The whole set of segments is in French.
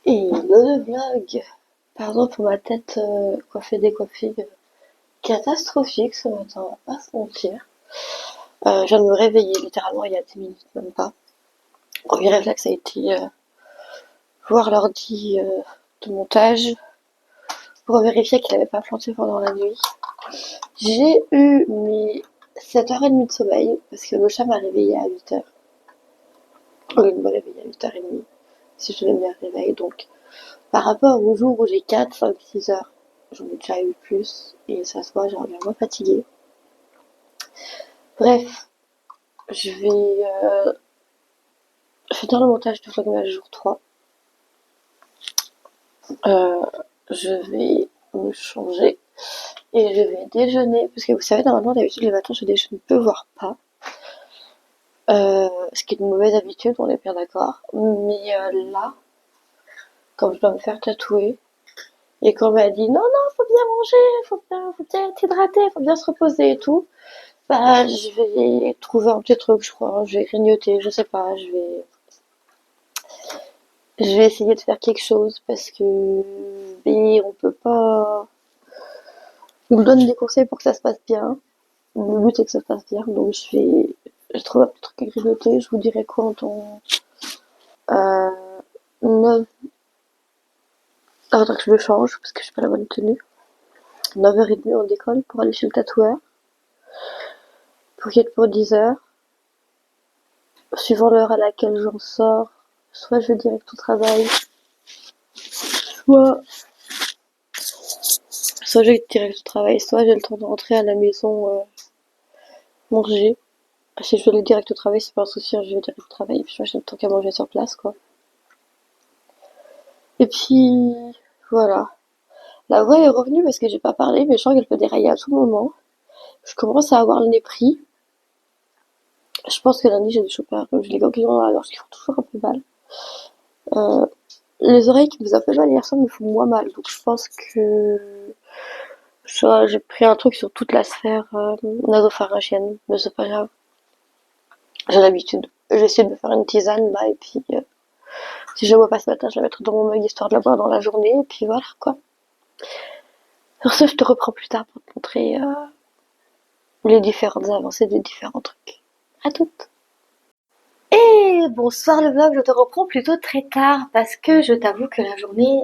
Et le vlog, pardon pour ma tête coiffée décoiffée, catastrophique ce matin, on va pas se mentir. Je viens de me réveiller littéralement il y a 10 minutes, même pas. Premier réflexe a été voir l'ordi de montage pour vérifier qu'il n'avait pas planté pendant la nuit. J'ai eu mes 7h30 de sommeil parce que le chat m'a réveillée à 8h. Au lieu de me réveiller à 8h30 si je devais me réveiller. Donc par rapport au jour où j'ai 4, 5, 6 heures, j'en ai déjà eu plus et ça se voit, j'ai reviens moins fatiguée. Bref, je vais finir le montage du vlogmas jour 3. Euh, je vais me changer et je vais déjeuner parce que vous savez, normalement d'habitude les matins je déjeune peu voire pas. Ce qui est une mauvaise habitude, on est bien d'accord. Mais là, comme je dois me faire tatouer, et qu'on m'a dit non, non, faut bien manger, faut bien être hydraté, faut bien se reposer et tout, bah je vais trouver un petit truc, je crois. Je vais grignoter, je sais pas, je vais essayer de faire quelque chose parce que mais on peut pas. On me donne des conseils pour que ça se passe bien. Le but est que ça se passe bien, donc je trouve un petit truc à grignoter. Je vous dirai quoi en temps. 9. Attends que je me change parce que je suis pas la bonne tenue. 9h30 on décolle pour aller chez le tatoueur. Pour qu'il y ait pour 10h. Suivant l'heure à laquelle j'en sors, soit je vais direct au travail, soit je vais direct au travail, soit j'ai le temps de rentrer à la maison manger. Si je veux aller direct au travail, c'est pas un souci, hein, je vais direct au travail, et puis moi j'ai le temps qu'à manger sur place, quoi. Et puis, voilà. La voix est revenue parce que j'ai pas parlé, mais je sens qu'elle peut dérailler à tout moment. Je commence à avoir le nez pris. Je pense que lundi j'ai des chopins, j'ai les ganglions dans la gorge qui font toujours un peu mal. Euh, les oreilles qui me faisaient un peu mal hier soir me font moins mal, donc je pense que j'ai pris un truc sur toute la sphère nasopharyngienne, mais c'est pas grave. J'ai l'habitude. J'essaie de me faire une tisane là, et puis si je la bois pas ce matin, je la mettrai dans mon mug histoire de la boire dans la journée, et puis voilà quoi. Sur ce, je te reprends plus tard pour te montrer les différentes avancées des différents trucs. À toutes. Et bonsoir le vlog, je te reprends plutôt très tard parce que je t'avoue que la journée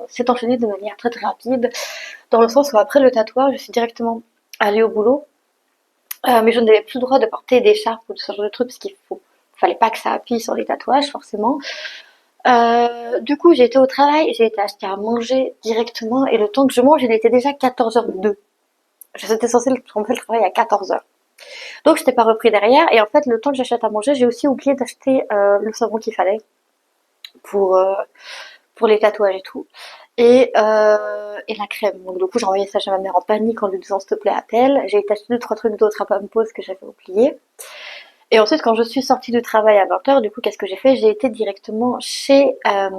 s'est enchaînée de manière très très rapide, dans le sens où après le tatouage, je suis directement allée au boulot. Mais je n'avais plus le droit de porter d'écharpe ou de ce genre de trucs parce fallait pas que ça appuie sur les tatouages forcément. Du coup, j'ai été au travail, j'ai été acheter à manger directement et le temps que je mange, il était déjà 14h02. J'étais censée commencer le travail à 14h. Donc, je n'étais pas repris derrière et en fait, le temps que j'achète à manger, j'ai aussi oublié d'acheter le savon qu'il fallait pour, euh, pour les tatouages et tout. Et la crème. Donc, du coup, j'ai envoyé ça chez ma mère en panique en lui disant s'il te plaît, appelle. J'ai été acheter 2-3 trucs d'autres à pas me pause que j'avais oublié. Et ensuite, quand je suis sortie du travail à 20h, du coup, qu'est-ce que j'ai fait? J'ai été directement chez ma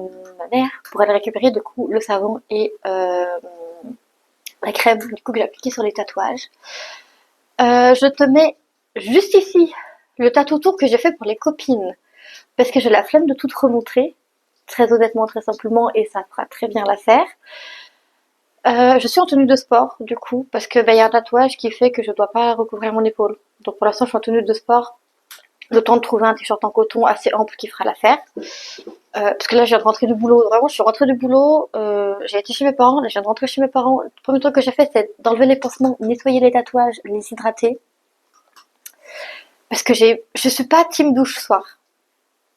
mère pour aller récupérer du coup le savon et la crème du coup que j'ai appliquée sur les tatouages. Je te mets juste ici le tatou tour que j'ai fait pour les copines parce que j'ai la flemme de tout remontrer, très honnêtement, très simplement, et ça fera très bien l'affaire. Je suis en tenue de sport du coup parce que y a un tatouage qui fait que je dois pas recouvrir mon épaule. Donc pour l'instant, je suis en tenue de sport. Le temps de trouver un t-shirt en coton assez ample qui fera l'affaire. Parce que là, je viens de rentrer du boulot. Vraiment, je suis rentrée du boulot. J'ai été chez mes parents. Là, je viens de rentrer chez mes parents. Le premier truc que j'ai fait, c'est d'enlever les pansements, nettoyer les tatouages, les hydrater. Parce que je suis pas team douche soir.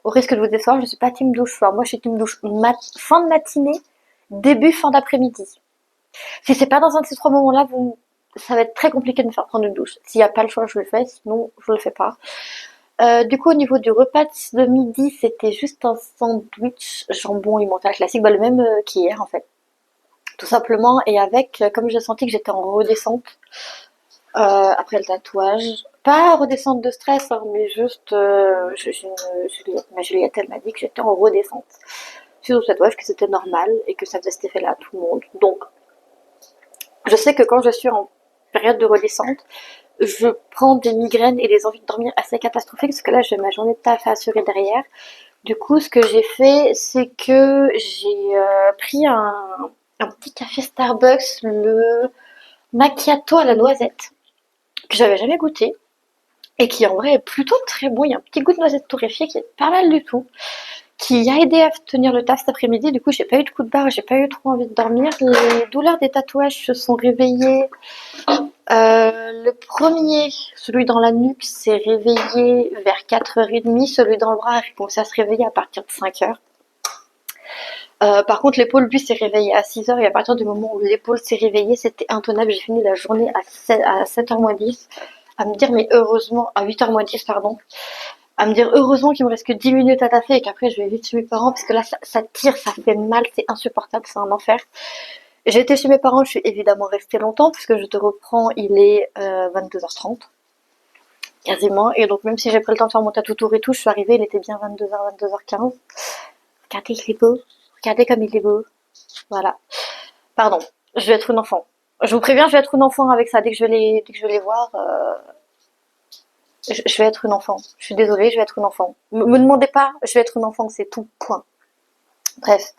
Au risque de vous décevoir, je suis pas team douche soir. Moi, je suis team douche fin de matinée, début, fin d'après-midi. Si c'est pas dans un de ces trois moments-là, ça va être très compliqué de me faire prendre une douche. S'il y a pas le choix, je le fais. Sinon, je le fais pas. Du coup, au niveau du repas de midi, c'était juste un sandwich jambon emmental classique, le même qu'hier en fait, tout simplement. Et avec, comme j'ai senti que j'étais en redescente après le tatouage, pas redescente de stress, hein, mais juste, ma Juliette, elle m'a dit que j'étais en redescente suite au tatouage, que c'était normal et que ça faisait cet effet-là à tout le monde. Donc, je sais que quand je suis en période de redescente, je prends des migraines et des envies de dormir assez catastrophiques parce que là j'ai ma journée de taf à assurer derrière. Du coup, ce que j'ai fait, c'est que j'ai pris un petit café Starbucks, le macchiato à la noisette, que j'avais jamais goûté, et qui en vrai est plutôt très bon. Il y a un petit goût de noisette torréfiée qui est pas mal du tout, qui a aidé à tenir le taf cet après-midi. Du coup, j'ai pas eu de coup de barre, j'ai pas eu trop envie de dormir. Les douleurs des tatouages se sont réveillées. Le premier, celui dans la nuque, s'est réveillé vers 4h30. Celui dans le bras a commencé à se réveiller à partir de 5h. Par contre, l'épaule, lui, s'est réveillé à 6h et à partir du moment où l'épaule s'est réveillée, c'était intenable. J'ai fini la journée à 7h moins 10, à me dire, mais heureusement, à 8h moins 10, pardon, à me dire, heureusement qu'il me reste que 10 minutes à taffer et qu'après, je vais vite chez mes parents parce que là, ça tire, ça fait mal, c'est insupportable, c'est un enfer. J'ai été chez mes parents, je suis évidemment restée longtemps puisque je te reprends, il est 22h30, quasiment. Et donc, même si j'ai pris le temps de faire mon tatou tour et tout, je suis arrivée, il était bien 22h, 22h15. Regardez, il est beau. Regardez comme il est beau. Voilà. Pardon, je vais être une enfant. Je vous préviens, je vais être une enfant avec ça. Dès que je vais les voir, je vais être une enfant. Je suis désolée, je vais être une enfant. Me demandez pas, je vais être une enfant, c'est tout. Point. Bref.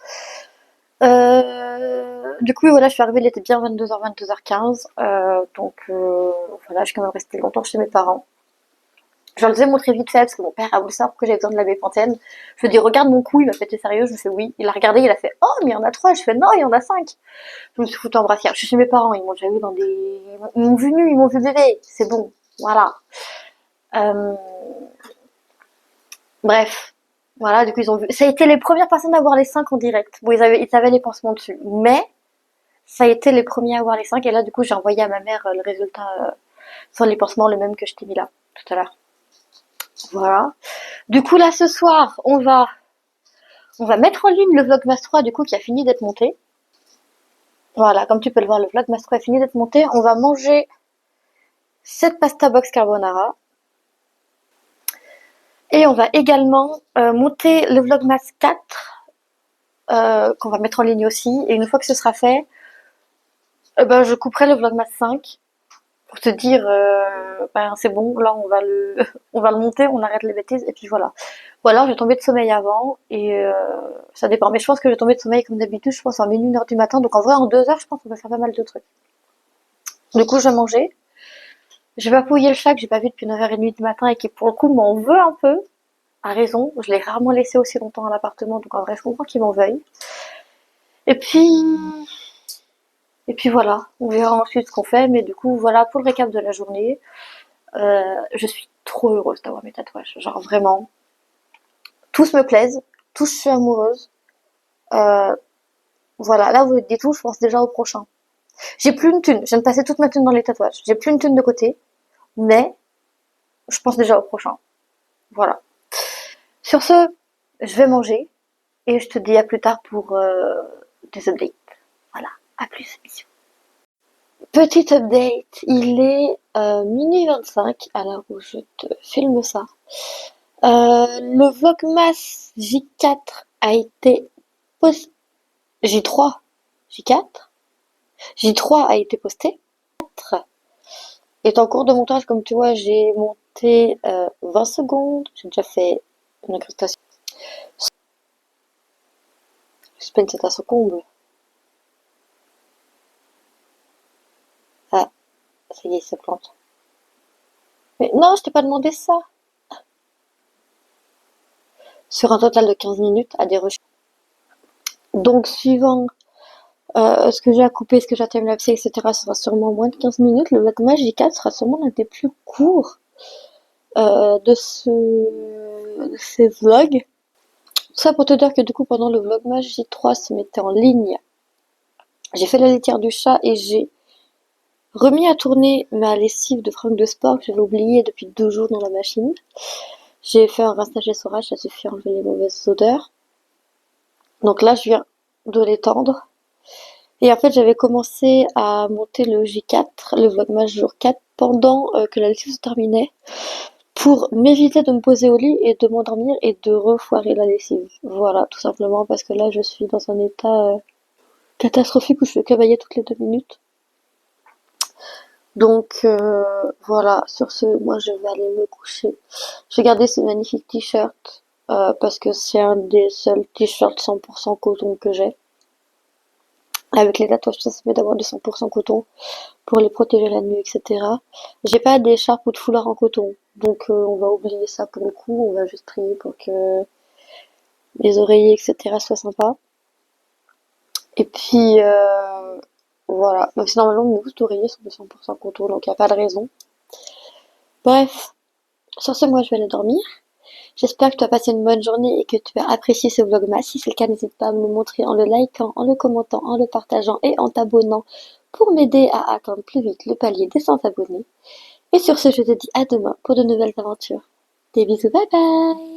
Du coup, voilà, je suis arrivée, il était bien 22h, 22h15. Donc, voilà, je suis quand même restée longtemps chez mes parents. Je leur ai montré vite fait parce que mon père a voulu savoir pourquoi j'avais besoin de la bépantène. Je lui ai dit, regarde mon cou, il m'a fait, t'es sérieux? Je lui ai fait oui. Il a regardé, il a fait, oh, mais il y en a 3. Je fais, non, il y en a 5. Je me suis foutue en brassière. Je suis chez mes parents, ils m'ont déjà vu dans des... Ils m'ont vu nu, ils m'ont vu bébé. C'est bon. Voilà. Euh... Bref. Voilà, du coup, ils ont vu. Ça a été les premières personnes à voir les 5 en direct. Bon, ils avaient les pansements dessus. Mais, ça a été les premiers à voir les 5. Et là, du coup, j'ai envoyé à ma mère le résultat sans les pansements, le même que je t'ai mis là, tout à l'heure. Voilà. Du coup, là, ce soir, on va mettre en ligne le Vlogmas 3, du coup, qui a fini d'être monté. Voilà, comme tu peux le voir, le Vlogmas 3 a fini d'être monté. On va manger cette pasta box carbonara. Et on va également monter le Vlogmas 4, qu'on va mettre en ligne aussi. Et une fois que ce sera fait, ben, je couperai le Vlogmas 5 pour te dire, ben, c'est bon, là on va le monter, on arrête les bêtises, et puis voilà. Ou alors je vais tomber de sommeil avant, et ça dépend. Mais je pense que je vais tomber de sommeil comme d'habitude, je pense en 1h du matin. Donc en vrai, en 2 heures, je pense qu'on va faire pas mal de trucs. Du coup, je vais manger. Je vais appuyer le chat que j'ai pas vu depuis 9h30 du matin et qui pour le coup m'en veut un peu. A raison, je l'ai rarement laissé aussi longtemps à l'appartement, donc en vrai je comprends qu'il m'en veuille. Et puis, et puis voilà, on verra ensuite ce qu'on fait, mais du coup voilà pour le récap de la journée. Je suis trop heureuse d'avoir mes tatouages, genre vraiment, tous me plaisent, tous je suis amoureuse. Euh, voilà, là vous dites tout, je pense déjà au prochain. J'ai plus une thune, je viens de passer toute ma thune dans les tatouages, j'ai plus une thune de côté, mais je pense déjà au prochain. Voilà. Sur ce, je vais manger et je te dis à plus tard pour des updates. Voilà, à plus, bisous. Petite update, il est minuit 25 à l'heure où je te filme ça. Le Vlogmas J4 a été posté. J3 J4 J3 a été posté. Est en cours de montage, comme tu vois, j'ai monté 20 secondes. J'ai déjà fait une incrustation. Suspense est à son comble. Ah, ça y est, il se plante. Mais non, je t'ai pas demandé ça. Sur un total de 15 minutes à des recherches. Donc, suivant ce que j'ai à couper, ce que j'ai à timelapser, etc., ça sera sûrement moins de 15 minutes. Le Vlogmas J4 sera sûrement l'un des plus courts de ces vlogs. Tout ça pour te dire que du coup, pendant le Vlogmas J3 se mettait en ligne, j'ai fait la litière du chat et j'ai remis à tourner ma lessive de fringues de sport que j'avais oubliée depuis 2 jours dans la machine. J'ai fait un rinçage et essorage, ça suffit à enlever les mauvaises odeurs. Donc là, je viens de l'étendre. Et en fait, j'avais commencé à monter le J4, le Vlogmas jour 4, pendant que la lessive se terminait, pour m'éviter de me poser au lit et de m'endormir et de refoirer la lessive. Voilà, tout simplement parce que là, je suis dans un état catastrophique où je fais cavailler toutes les 2 minutes. Donc voilà, sur ce, moi je vais aller me coucher. J'ai gardé ce magnifique t-shirt parce que c'est un des seuls t-shirts 100% coton que j'ai. Avec les tatouages, ça c'est mieux d'avoir du 100% coton pour les protéger la nuit, etc. J'ai pas d'écharpe ou de foulard en coton, donc on va oublier ça pour le coup. On va juste prier pour que les oreillers, etc. soient sympas. Et puis voilà. Donc c'est normalement mes housses d'oreiller sont de 100% coton, donc y a pas de raison. Bref, sur ce, moi je vais aller dormir. J'espère que tu as passé une bonne journée et que tu as apprécié ce vlogmas. Si c'est le cas, n'hésite pas à me le montrer en le likant, en le commentant, en le partageant et en t'abonnant pour m'aider à atteindre plus vite le palier des 100 abonnés. Et sur ce, je te dis à demain pour de nouvelles aventures. Des bisous, bye bye!